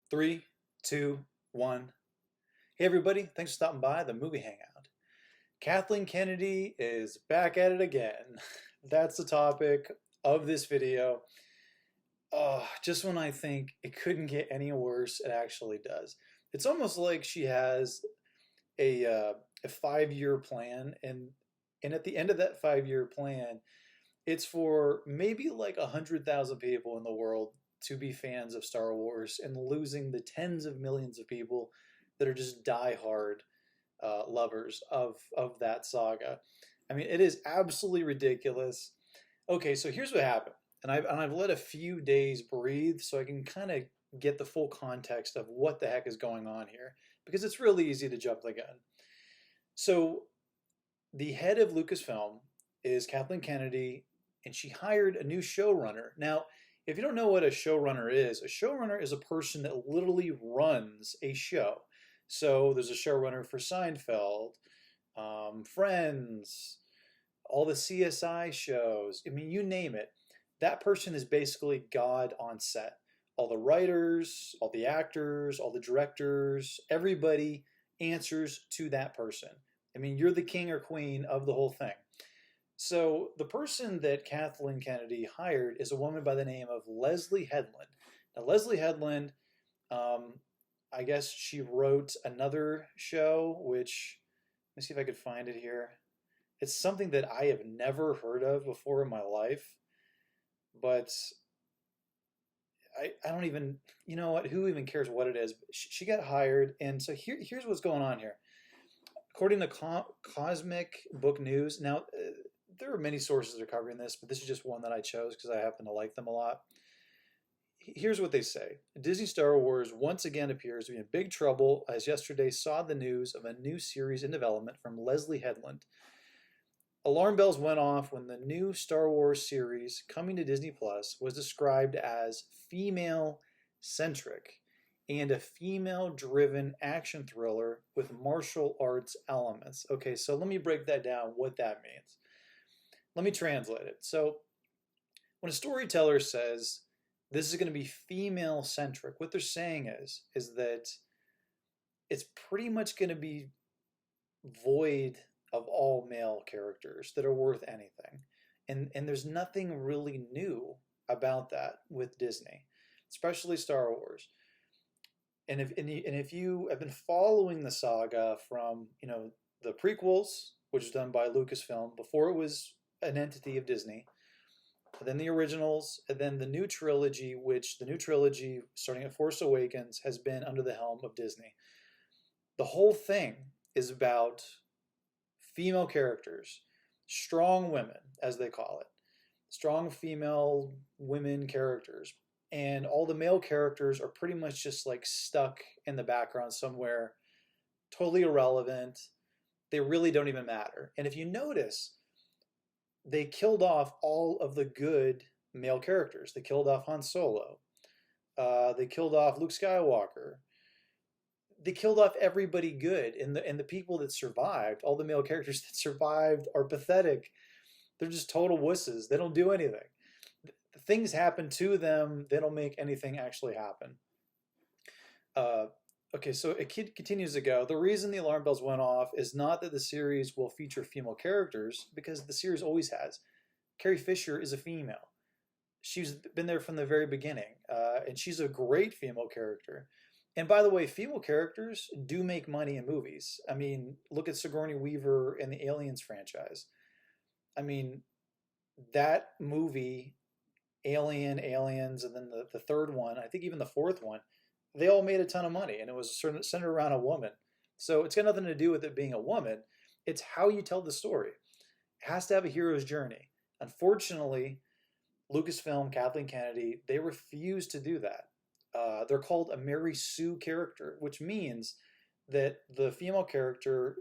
Three, two, one. Hey everybody, thanks for stopping by the movie hangout. Kathleen Kennedy is back at it again. That's the topic of this video. Just when I think it couldn't get any worse, it actually does. It's almost like she has a 5-year plan, and at the end of that 5-year plan, it's for maybe like 100,000 people in the world to be fans of Star Wars and losing the tens of millions of people that are just diehard lovers of that saga. I mean, it is absolutely ridiculous. Okay, so here's what happened, and I've let a few days breathe so I can kind of get the full context of what the heck is going on here because it's really easy to jump the gun. So the head of Lucasfilm is Kathleen Kennedy, and she hired a new showrunner. Now, if you don't know what a showrunner is a person that literally runs a show. So there's a showrunner for Seinfeld, Friends, all the CSI shows. I mean, you name it. That person is basically God on set. All the writers, all the actors, all the directors, everybody answers to that person. I mean, you're the king or queen of the whole thing. So the person that Kathleen Kennedy hired is a woman by the name of Leslye Headland. Now, Leslye Headland, I guess she wrote another show, which, let me see if I could find it here. It's something that I have never heard of before in my life, but I don't even, you know what, who even cares what it is? She got hired, and so here's what's going on here. According to Cosmic Book News, now there are many sources that are covering this, but this is just one that I chose because I happen to like them a lot. Here's what they say. Disney Star Wars once again appears to be in big trouble as yesterday saw the news of a new series in development from Leslye Headland. Alarm bells went off when the new Star Wars series coming to Disney Plus was described as female-centric and a female-driven action thriller with martial arts elements. Okay, so let me break that down, what that means. Let me translate it. So when a storyteller says this is going to be female-centric, what they're saying is that it's pretty much going to be void of all male characters that are worth anything. And there's nothing really new about that with Disney, especially Star Wars. And if you have been following the saga from, the prequels, which was done by Lucasfilm before it was an entity of Disney, then the originals, and then the new trilogy, which the new trilogy, starting at Force Awakens, has been under the helm of Disney. The whole thing is about female characters, strong women, as they call it, strong female women characters. And all the male characters are pretty much just like stuck in the background somewhere, totally irrelevant. They really don't even matter. And if you notice, they killed off all of the good male characters. They killed off Han Solo. They killed off Luke Skywalker. They killed off everybody good. And the people that survived, all the male characters that survived, are pathetic. They're just total wusses. They don't do anything. Things happen to them. They don't make anything actually happen. Okay, so it continues to go. The reason the alarm bells went off is not that the series will feature female characters, because the series always has. Carrie Fisher is a female. She's been there from the very beginning, and she's a great female character. And by the way, female characters do make money in movies. I mean, look at Sigourney Weaver in the Aliens franchise. I mean, that movie, Aliens, and then the third one, I think even the fourth one, they all made a ton of money, and it was centered around a woman. So it's got nothing to do with it being a woman. It's how you tell the story. It has to have a hero's journey. Unfortunately, Lucasfilm, Kathleen Kennedy, they refuse to do that. They're called a Mary Sue character, which means that the female character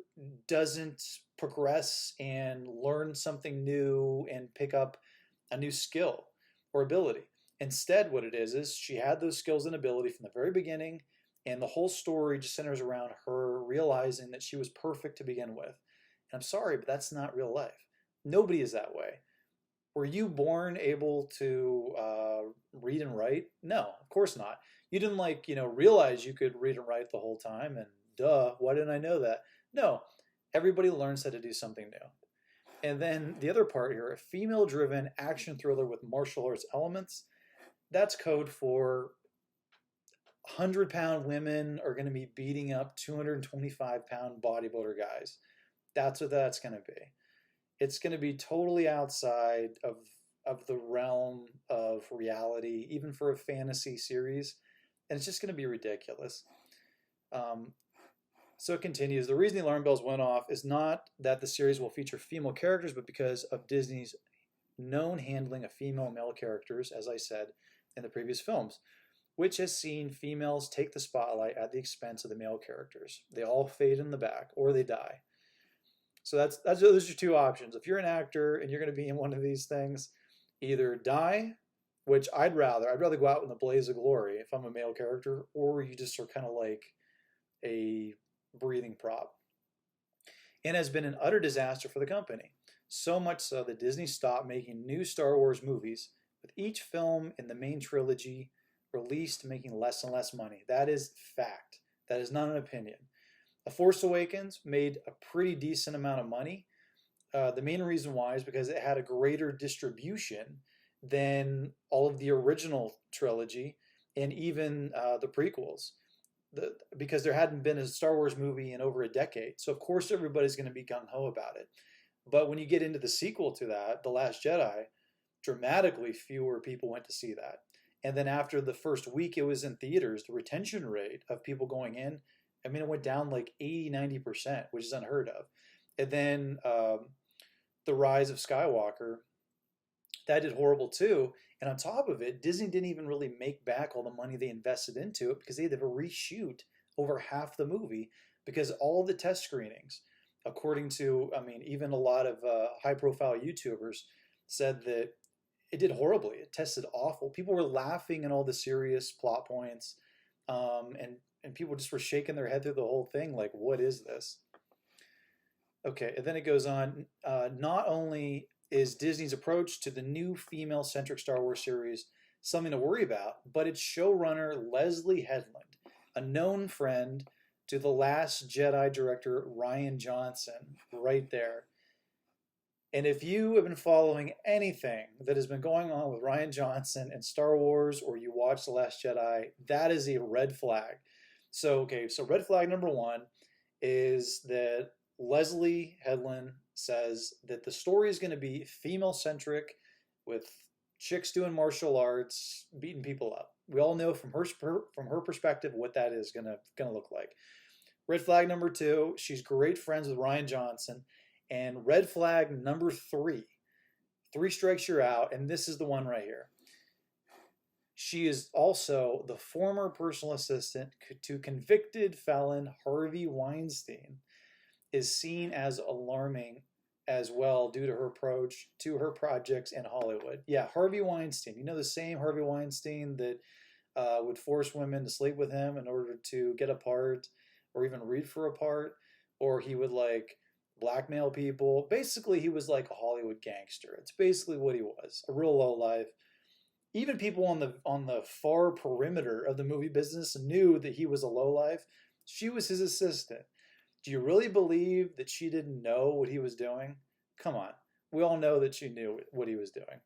doesn't progress and learn something new and pick up a new skill or ability. Instead, what it is she had those skills and ability from the very beginning, and the whole story just centers around her realizing that she was perfect to begin with. And I'm sorry, but that's not real life. Nobody is that way. Were you born able to read and write? No, of course not. You didn't like, realize you could read and write the whole time, and duh, why didn't I know that? No, everybody learns how to do something new. And then the other part here, a female-driven action thriller with martial arts elements, that's code for 100-pound women are going to be beating up 225-pound bodybuilder guys. That's what that's going to be. It's going to be totally outside of the realm of reality, even for a fantasy series, and it's just going to be ridiculous. So it continues. The reason the alarm bells went off is not that the series will feature female characters, but because of Disney's known handling of female and male characters, as I said in the previous films, which has seen females take the spotlight at the expense of the male characters. They all fade in the back, or they die. So those are your two options. If you're an actor and you're going to be in one of these things, either die, which I'd rather go out in the blaze of glory if I'm a male character, or you just are kind of like a breathing prop. And has been an utter disaster for the company. So much so that Disney stopped making new Star Wars movies, with each film in the main trilogy released making less and less money. That is fact. That is not an opinion. A Force Awakens made a pretty decent amount of money. The main reason why is because it had a greater distribution than all of the original trilogy and even the prequels. Because there hadn't been a Star Wars movie in over a decade. So of course everybody's going to be gung-ho about it. But when you get into the sequel to that, The Last Jedi, dramatically fewer people went to see that. And then after the first week it was in theaters, the retention rate of people going in, I mean, it went down like 80-90%, which is unheard of. And then The Rise of Skywalker, that did horrible too. And on top of it, Disney didn't even really make back all the money they invested into it because they had to reshoot over half the movie because all the test screenings, according to, even a lot of high-profile YouTubers said that it did horribly. It tested awful. People were laughing at all the serious plot points, and people just were shaking their head through the whole thing like, what is this? Okay, and then it goes on. Not only is Disney's approach to the new female-centric Star Wars series something to worry about, but its showrunner, Leslye Headland, a known friend to The Last Jedi director Rian Johnson, right there. And if you have been following anything that has been going on with Rian Johnson and Star Wars, or you watch The Last Jedi, that is a red flag. So red flag number one is that Leslye Headland says that the story is going to be female-centric with chicks doing martial arts, beating people up. We all know from her perspective what that is going to look like. Red flag number two, she's great friends with Rian Johnson. And red flag number three strikes you're out, and this is the one right here. She is also the former personal assistant to convicted felon Harvey Weinstein, is seen as alarming as well due to her approach to her projects in Hollywood. Yeah, Harvey Weinstein. You know, the same Harvey Weinstein that would force women to sleep with him in order to get a part or even read for a part, or he would blackmail people. Basically, he was like a Hollywood gangster. It's basically what he was, a real lowlife. Even people on the far perimeter of the movie business knew that he was a lowlife. She was his assistant. Do you really believe that she didn't know what he was doing? Come on. We all know that she knew what he was doing.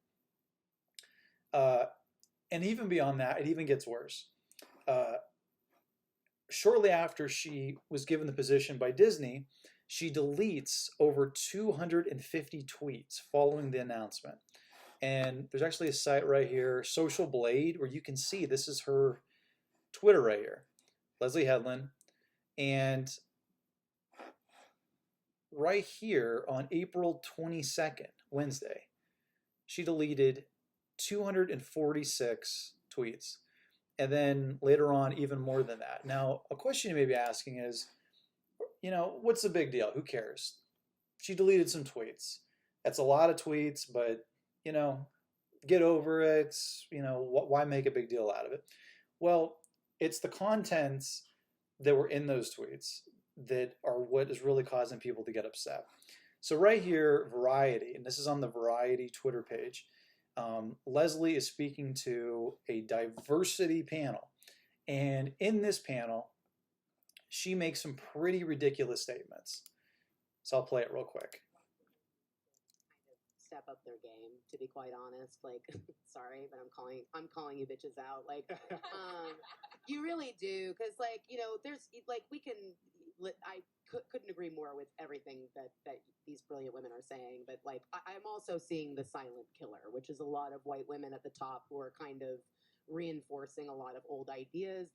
And even beyond that, it even gets worse. Shortly after she was given the position by Disney, she deletes over 250 tweets following the announcement. And there's actually a site right here, Social Blade, where you can see this is her Twitter right here, Leslye Headland. And right here on April 22nd, Wednesday, she deleted 246 tweets. And then later on, even more than that. Now, a question you may be asking is, what's the big deal? Who cares? She deleted some tweets. That's a lot of tweets, but, get over it. Why make a big deal out of it? Well, it's the contents that were in those tweets that are what is really causing people to get upset. So right here, Variety, and this is on the Variety Twitter page, Leslye is speaking to a diversity panel. And in this panel, she makes some pretty ridiculous statements. So I'll play it real quick. Step up their game, to be quite honest. Like, sorry, but I'm calling you bitches out. Like, you really do, because like, you know, there's like I couldn't agree more with everything that these brilliant women are saying. But like, I'm also seeing the silent killer, which is a lot of white women at the top who are kind of reinforcing a lot of old ideas.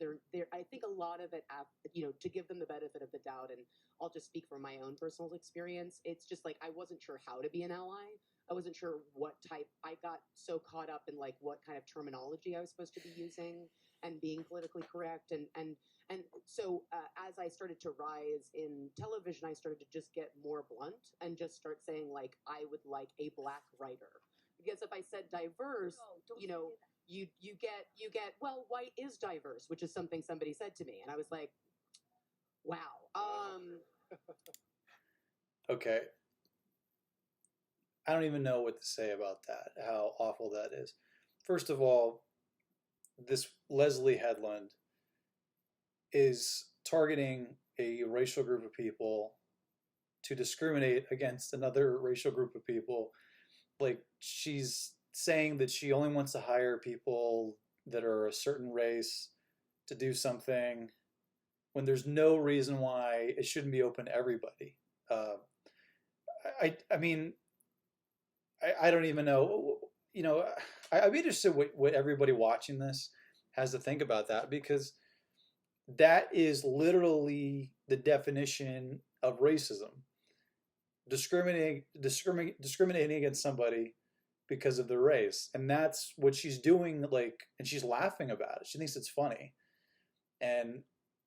I think a lot of it, you know, to give them the benefit of the doubt, and I'll just speak from my own personal experience. It's just like I wasn't sure how to be an ally. I wasn't sure what type. I got so caught up in like what kind of terminology I was supposed to be using and being politically correct, and so as I started to rise in television, I started to just get more blunt and just start saying like I would like a black writer, because if I said diverse, you know, you get well, white is diverse, which is something somebody said to me, and I was like, wow. Okay. I don't even know what to say about that, how awful that is. First of all, this Leslye Headland is targeting a racial group of people to discriminate against another racial group of people. Like, she's saying that she only wants to hire people that are a certain race to do something when there's no reason why it shouldn't be open to everybody. I mean, I don't even know. You know, I'd be interested what everybody watching this has to think about that, because that is literally the definition of racism: discriminating against somebody because of their race, and that's what she's doing. Like, and she's laughing about it. She thinks it's funny, and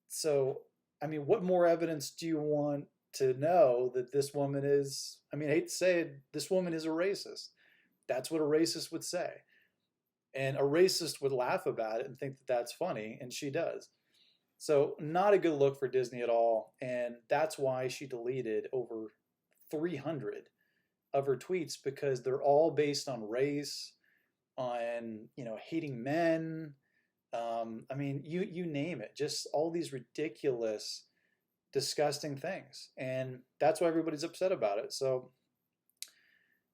so I mean, what more evidence do you want to know that this woman is? I mean, I hate to say it, this woman is a racist. That's what a racist would say. And a racist would laugh about it and think that that's funny, and she does. So, not a good look for Disney at all. And that's why she deleted over 300 of her tweets, because they're all based on race, on, you know, hating men. I mean, you name it, just all these ridiculous, disgusting things. And that's why everybody's upset about it. So,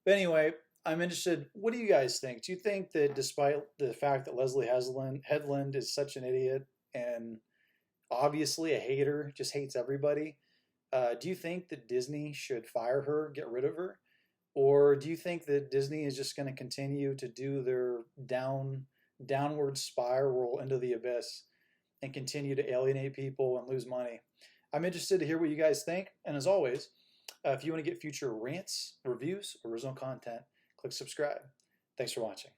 but anyway, I'm interested. What do you guys think? Do you think that despite the fact that Headland is such an idiot and obviously a hater, just hates everybody, do you think that Disney should fire her, get rid of her? Or do you think that Disney is just going to continue to do their downward spiral into the abyss and continue to alienate people and lose money? I'm interested to hear what you guys think. And as always, if you want to get future rants, reviews, original content, click subscribe. Thanks for watching.